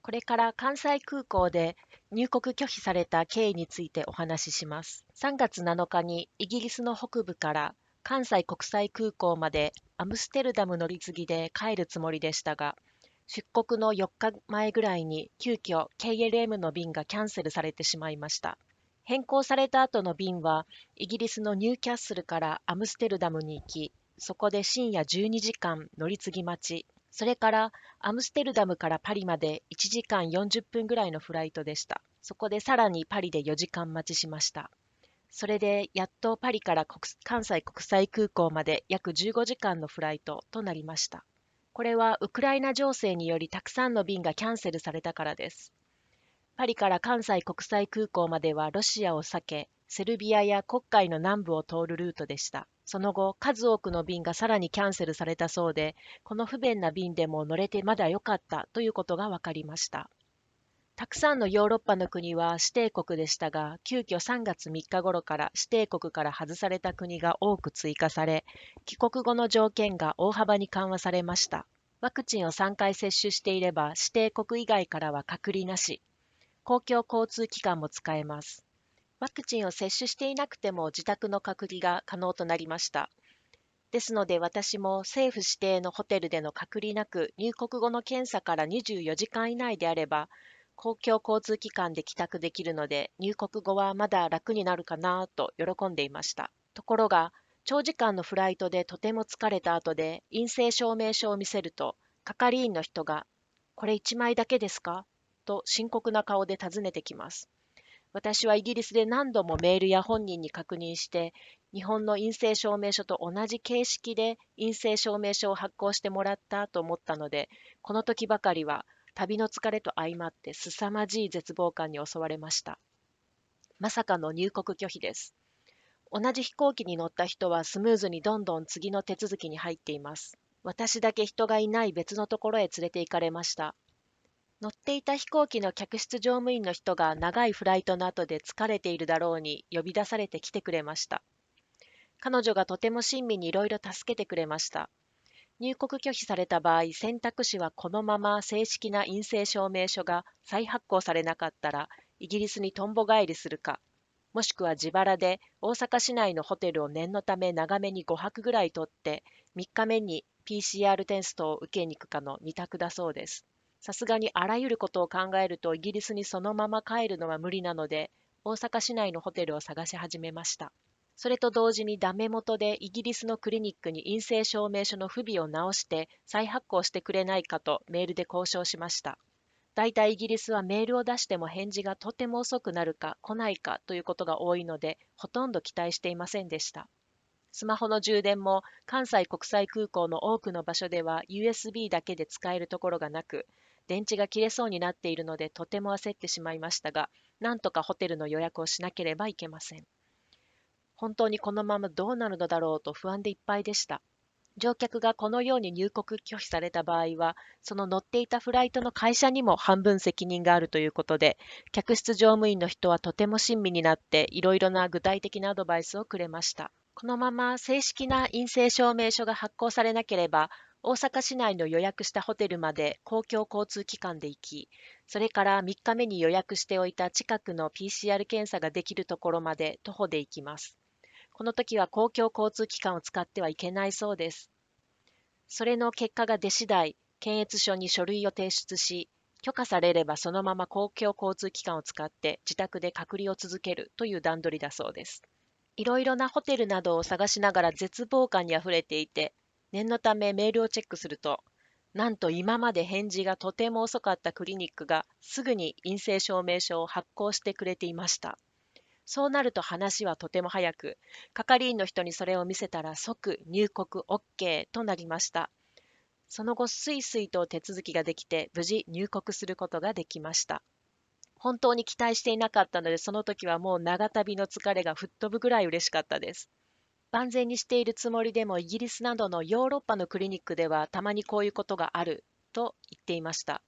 これから関西空港で入国拒否された経緯についてお話しします。3月7日にイギリスの北部から関西国際空港までアムステルダム乗り継ぎで帰るつもりでしたが、出国の4日前ぐらいに急遽 KLM の便がキャンセルされてしまいました。変更された後の便はイギリスのニューキャッスルからアムステルダムに行き、そこで深夜12時間乗り継ぎ待ち、それからアムステルダムからパリまで1時間40分ぐらいのフライトでした。そこでさらにパリで4時間待ちしました。それでやっとパリから関西国際空港まで約15時間のフライトとなりました。これはウクライナ情勢によりたくさんの便がキャンセルされたからです。パリから関西国際空港まではロシアを避け、セルビアや黒海の南部を通るルートでした。その後、数多くの便がさらにキャンセルされたそうで、この不便な便でも乗れてまだ良かったということが分かりました。たくさんのヨーロッパの国は指定国でしたが、急遽3月3日頃から指定国から外された国が多く追加され、帰国後の条件が大幅に緩和されました。ワクチンを3回接種していれば指定国以外からは隔離なし、公共交通機関も使えます。ワクチンを接種していなくても自宅の隔離が可能となりました。ですので私も政府指定のホテルでの隔離なく入国後の検査から24時間以内であれば公共交通機関で帰宅できるので入国後はまだ楽になるかなと喜んでいました。ところが長時間のフライトでとても疲れた後で陰性証明書を見せると係員の人が「これ1枚だけですか?」と深刻な顔で尋ねてきます。私はイギリスで何度もメールや本人に確認して、日本の陰性証明書と同じ形式で陰性証明書を発行してもらったと思ったので、この時ばかりは旅の疲れと相まって凄まじい絶望感に襲われました。まさかの入国拒否です。同じ飛行機に乗った人はスムーズにどんどん次の手続きに入っています。私だけ人がいない別のところへ連れて行かれました。乗っていた飛行機の客室乗務員の人が長いフライトの後で疲れているだろうに呼び出されて来てくれました。彼女がとても親身にいろいろ助けてくれました。入国拒否された場合、選択肢はこのまま正式な陰性証明書が再発行されなかったら、イギリスにとんぼ返りするか、もしくは自腹で大阪市内のホテルを念のため長めに5泊ぐらい取って、3日目に PCR テストを受けに行くかの2択だそうです。さすがにあらゆることを考えるとイギリスにそのまま帰るのは無理なので、大阪市内のホテルを探し始めました。それと同時にダメ元でイギリスのクリニックに陰性証明書の不備を直して再発行してくれないかとメールで交渉しました。だいたいイギリスはメールを出しても返事がとても遅くなるか来ないかということが多いので、ほとんど期待していませんでした。スマホの充電も関西国際空港の多くの場所では USB だけで使えるところがなく、電池が切れそうになっているのでとても焦ってしまいましたが、なんとかホテルの予約をしなければいけません。本当にこのままどうなるのだろうと不安でいっぱいでした。乗客がこのように入国拒否された場合は、その乗っていたフライトの会社にも半分責任があるということで、客室乗務員の人はとても親身になって、いろいろな具体的なアドバイスをくれました。このまま正式な陰性証明書が発行されなければ、大阪市内の予約したホテルまで公共交通機関で行き、それから3日目に予約しておいた近くの PCR 検査ができるところまで徒歩で行きます。この時は公共交通機関を使ってはいけないそうです。それの結果が出次第、検閲所に書類を提出し、許可されればそのまま公共交通機関を使って自宅で隔離を続けるという段取りだそうです。いろいろなホテルなどを探しながら絶望感にあふれていて、念のためメールをチェックすると、なんと今まで返事がとても遅かったクリニックがすぐに陰性証明書を発行してくれていました。そうなると話はとても早く、係員の人にそれを見せたら即入国 OK となりました。その後、スイスイと手続きができて、無事入国することができました。本当に期待していなかったので、その時はもう長旅の疲れが吹っ飛ぶぐらい嬉しかったです。万全にしているつもりでも、イギリスなどのヨーロッパのクリニックではたまにこういうことがあると言っていました。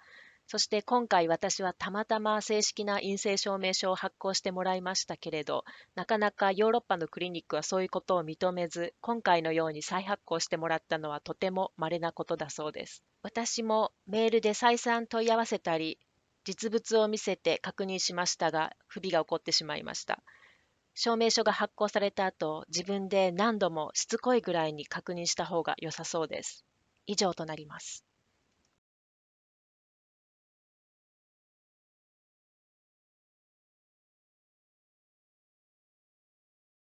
そして今回私はたまたま正式な陰性証明書を発行してもらいましたけれど、なかなかヨーロッパのクリニックはそういうことを認めず、今回のように再発行してもらったのはとても稀なことだそうです。私もメールで再三問い合わせたり、実物を見せて確認しましたが、不備が起こってしまいました。証明書が発行された後、自分で何度もしつこいぐらいに確認した方が良さそうです。以上となります。